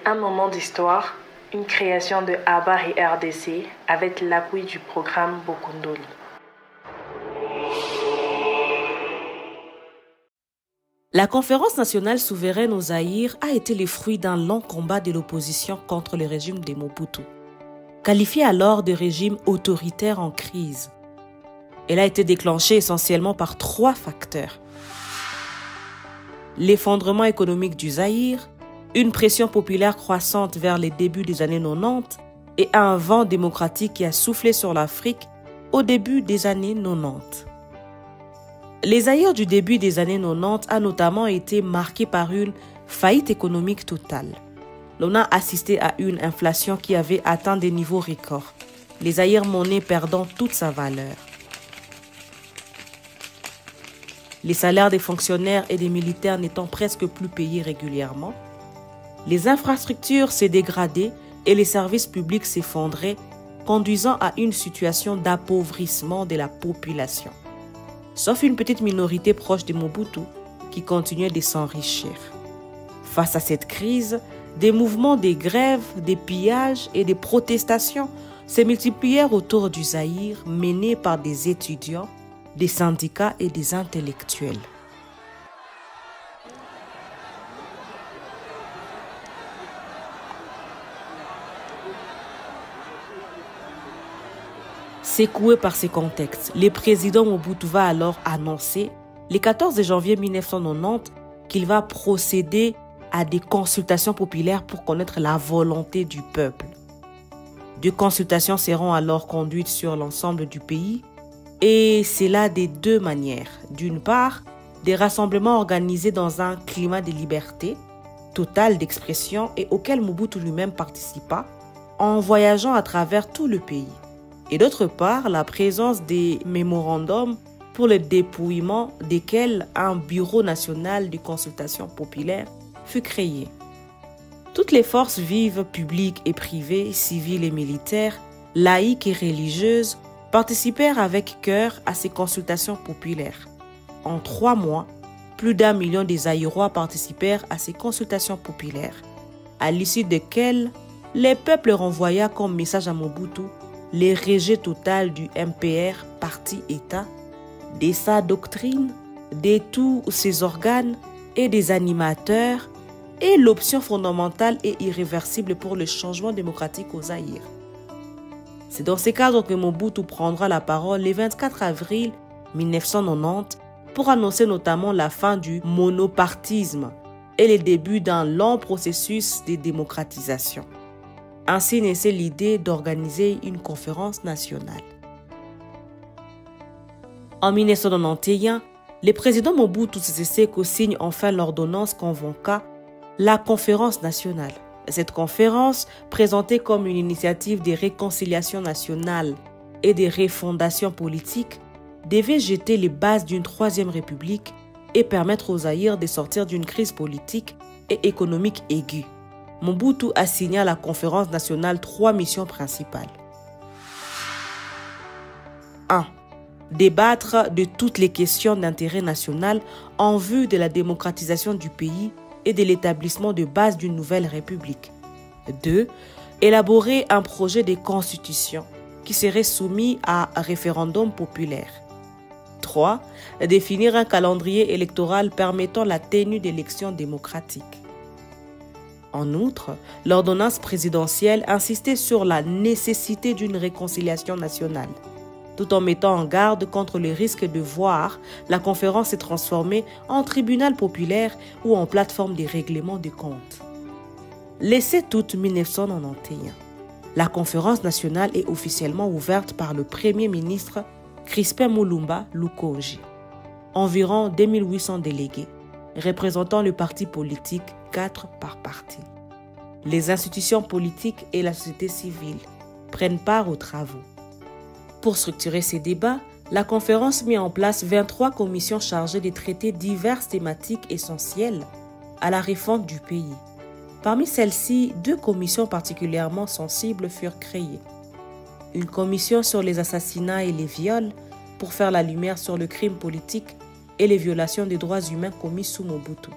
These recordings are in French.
Un moment d'histoire, une création de ABBA et RDC avec l'appui du programme Bokundoli. La conférence nationale souveraine au Zaïre a été le fruit d'un long combat de l'opposition contre le régime de Mobutu, qualifié alors de régime autoritaire en crise. Elle a été déclenchée essentiellement par 3 facteurs. L'effondrement économique du Zaïre, une pression populaire croissante vers les débuts des années 90 et un vent démocratique qui a soufflé sur l'Afrique au début des années 90. Les Zaïre du début des années 90 a notamment été marqué par une faillite économique totale. L'on a assisté à une inflation qui avait atteint des niveaux records, les Zaïre monnaie perdant toute sa valeur. Les salaires des fonctionnaires et des militaires n'étant presque plus payés régulièrement, les infrastructures s'est dégradées et les services publics s'effondraient, conduisant à une situation d'appauvrissement de la population. Sauf une petite minorité proche de Mobutu qui continuait de s'enrichir. Face à cette crise, des mouvements de grèves, des pillages et des protestations se multiplièrent autour du Zaïre, menés par des étudiants, des syndicats et des intellectuels. Secoué par ces contextes, le président Mobutu va alors annoncer, le 14 janvier 1990, qu'il va procéder à des consultations populaires pour connaître la volonté du peuple. Des consultations seront alors conduites sur l'ensemble du pays, et c'est là de 2 manières. D'une part, des rassemblements organisés dans un climat de liberté totale d'expression et auquel Mobutu lui-même participa, en voyageant à travers tout le pays. Et d'autre part, la présence des mémorandums pour le dépouillement desquels un bureau national de consultation populaire fut créé. Toutes les forces vives, publiques et privées, civiles et militaires, laïques et religieuses, participèrent avec cœur à ces consultations populaires. En 3 mois, plus d'1 million de Zaïrois participèrent à ces consultations populaires, à l'issue desquelles le peuple renvoya comme message à Mobutu le rejet total du MPR, parti-État, de sa doctrine, de tous ses organes et des animateurs, et l'option fondamentale et irréversible pour le changement démocratique au Zaïre. C'est dans ce cadre que Mobutu prendra la parole le 24 avril 1990 pour annoncer notamment la fin du monopartisme et le début d'un long processus de démocratisation. Ainsi naissait l'idée d'organiser une conférence nationale. En 1991, le président Mobutu Sese Seko signe enfin l'ordonnance convoqua la conférence nationale. Cette conférence, présentée comme une initiative de réconciliation nationale et de refondation politique, devait jeter les bases d'une 3e république et permettre aux Zaïre de sortir d'une crise politique et économique aiguë. Mobutu assigna à la conférence nationale 3 missions principales. 1. Débattre de toutes les questions d'intérêt national en vue de la démocratisation du pays et de l'établissement de base d'une nouvelle république. 2. Élaborer un projet de constitution qui serait soumis à référendum populaire. 3. Définir un calendrier électoral permettant la tenue d'élections démocratiques. En outre, l'ordonnance présidentielle insistait sur la nécessité d'une réconciliation nationale, tout en mettant en garde contre le risque de voir la conférence se transformer en tribunal populaire ou en plateforme de règlement des comptes. Le 7 août 1991, la conférence nationale est officiellement ouverte par le Premier ministre Crispin Moulumba Lukonji. Environ 2800 délégués, représentant le parti politique 4 par parti. Les institutions politiques et la société civile prennent part aux travaux. Pour structurer ces débats, la conférence mit en place 23 commissions chargées de traiter diverses thématiques essentielles à la réforme du pays. Parmi celles-ci, 2 commissions particulièrement sensibles furent créées. Une commission sur les assassinats et les viols pour faire la lumière sur le crime politique et les violations des droits humains commis sous Mobutu.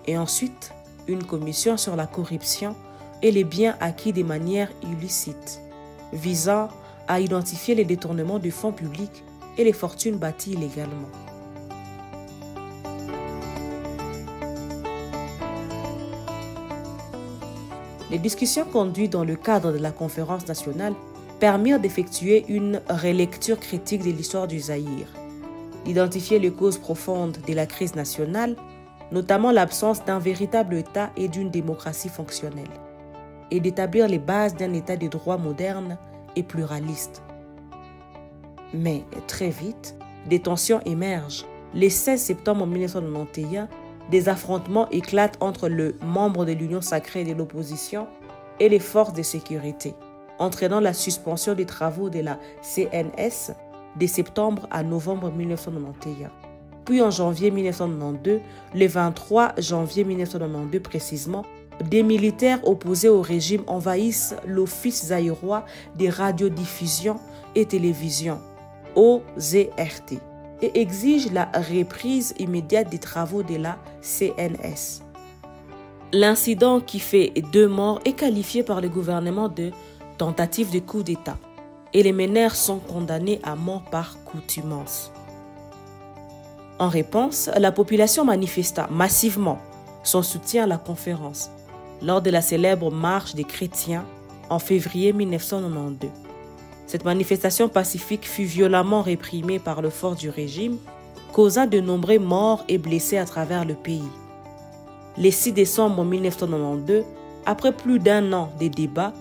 Et ensuite, une commission sur la corruption et les biens acquis de manière illicite, visant à identifier les détournements de fonds publics et les fortunes bâties illégalement. Les discussions conduites dans le cadre de la conférence nationale permirent d'effectuer une relecture critique de l'histoire du Zaïre, d'identifier les causes profondes de la crise nationale, notamment l'absence d'un véritable État et d'une démocratie fonctionnelle, et d'établir les bases d'un État de droit moderne et pluraliste. Mais très vite, des tensions émergent. Le 16 septembre 1991, des affrontements éclatent entre le membre de l'Union sacrée de l'opposition et les forces de sécurité, entraînant la suspension des travaux de la CNS de septembre à novembre 1991. Puis en janvier 1992, le 23 janvier 1992 précisément, des militaires opposés au régime envahissent l'Office zaïrois des radiodiffusions et télévision, OZRT, et exigent la reprise immédiate des travaux de la CNS. L'incident qui fait 2 morts est qualifié par le gouvernement de tentative de coup d'État et les meneurs sont condamnés à mort par contumace. En réponse, la population manifesta massivement son soutien à la conférence lors de la célèbre marche des chrétiens en février 1992. Cette manifestation pacifique fut violemment réprimée par le force du régime, causant de nombreux morts et blessés à travers le pays. Le 6 décembre 1992, après plus d'1 an de débats,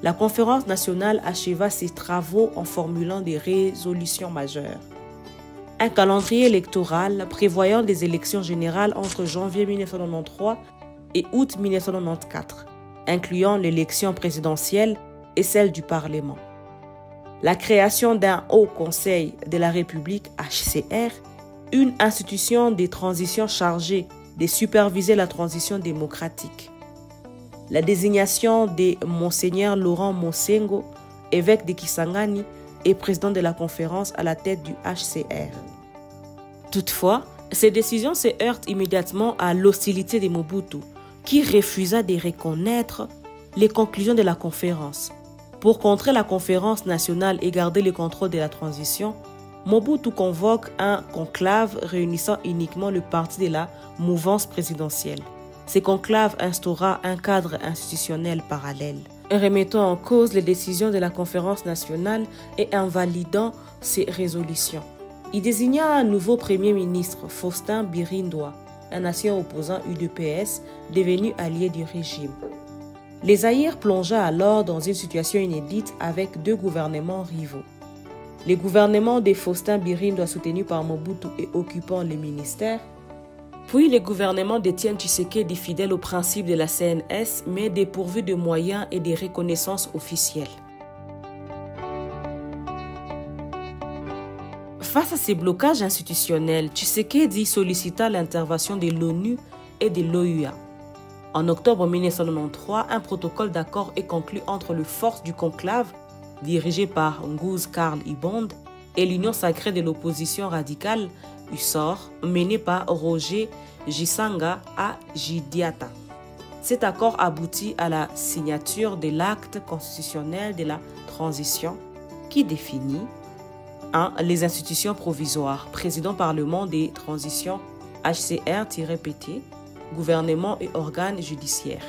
la conférence nationale acheva ses travaux en formulant des résolutions majeures. Un calendrier électoral prévoyant des élections générales entre janvier 1993 et août 1994, incluant l'élection présidentielle et celle du Parlement. La création d'un Haut Conseil de la République HCR, une institution de transition chargée de superviser la transition démocratique. La désignation de Monseigneur Laurent Mosengo, évêque de Kisangani et président de la conférence à la tête du HCR. Toutefois, ces décisions se heurtent immédiatement à l'hostilité de Mobutu, qui refusa de reconnaître les conclusions de la conférence. Pour contrer la conférence nationale et garder le contrôle de la transition, Mobutu convoque un conclave réunissant uniquement le parti de la mouvance présidentielle. Ce conclave instaura un cadre institutionnel parallèle, remettant en cause les décisions de la conférence nationale et invalidant ses résolutions. Il désigna un nouveau premier ministre, Faustin Birindois, un ancien opposant UDPS devenu allié du régime. Le Zaïre plongea alors dans une situation inédite avec 2 gouvernements rivaux. Le gouvernement de Faustin Birindois soutenu par Mobutu et occupant les ministères, puis le gouvernement d'Étienne Tshisekedi fidèle aux principes de la CNS mais dépourvu de moyens et de reconnaissance officielle. Face à ces blocages institutionnels, Tshisekedi sollicita l'intervention de l'ONU et de l'OUA. En octobre 1993, un protocole d'accord est conclu entre les forces du conclave, dirigé par Nguze Karl Ibonde, et l'Union sacrée de l'opposition radicale, USOR, menée par Roger Gisanga à Jidiata. Cet accord aboutit à la signature de l'acte constitutionnel de la transition qui définit 1. Les institutions provisoires, président-parlement des transitions HCR-PT, gouvernement et organes judiciaires.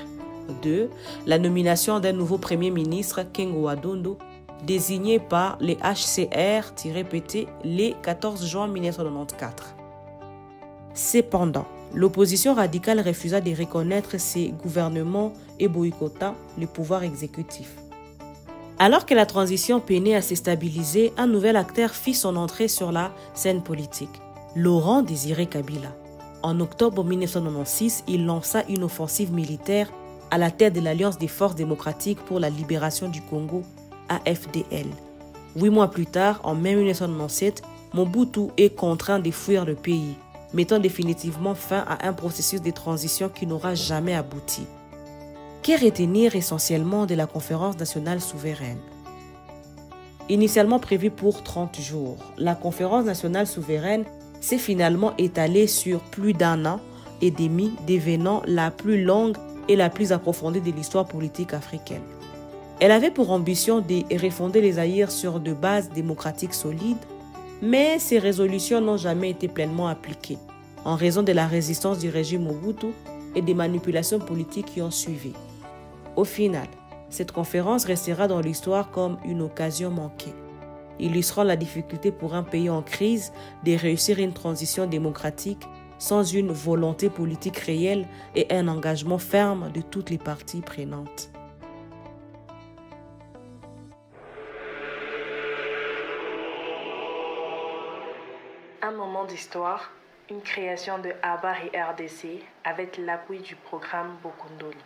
2. La nomination d'un nouveau premier ministre, Kengo Wadondo, désigné par les HCR-PT le 14 juin 1994. Cependant, l'opposition radicale refusa de reconnaître ces gouvernements et boycotta le pouvoir exécutif. Alors que la transition peinait à se stabiliser, un nouvel acteur fit son entrée sur la scène politique, Laurent Désiré Kabila. En octobre 1996, il lança une offensive militaire à la tête de l'Alliance des forces démocratiques pour la libération du Congo, AFDL. 8 mois plus tard, en mai 1997, Mobutu est contraint de fuir le pays, mettant définitivement fin à un processus de transition qui n'aura jamais abouti. Que retenir essentiellement de la conférence nationale souveraine? Initialement prévue pour 30 jours, la conférence nationale souveraine s'est finalement étalée sur plus d'1 an et demi, devenant la plus longue et la plus approfondie de l'histoire politique africaine. Elle avait pour ambition de refonder les Zaïre sur de bases démocratiques solides, mais ces résolutions n'ont jamais été pleinement appliquées, en raison de la résistance du régime Mobutu et des manipulations politiques qui ont suivi. Au final, cette conférence restera dans l'histoire comme une occasion manquée, illustrant la difficulté pour un pays en crise de réussir une transition démocratique sans une volonté politique réelle et un engagement ferme de toutes les parties prenantes. Un moment d'histoire, une création de ABBA et RDC avec l'appui du programme Bokundoli.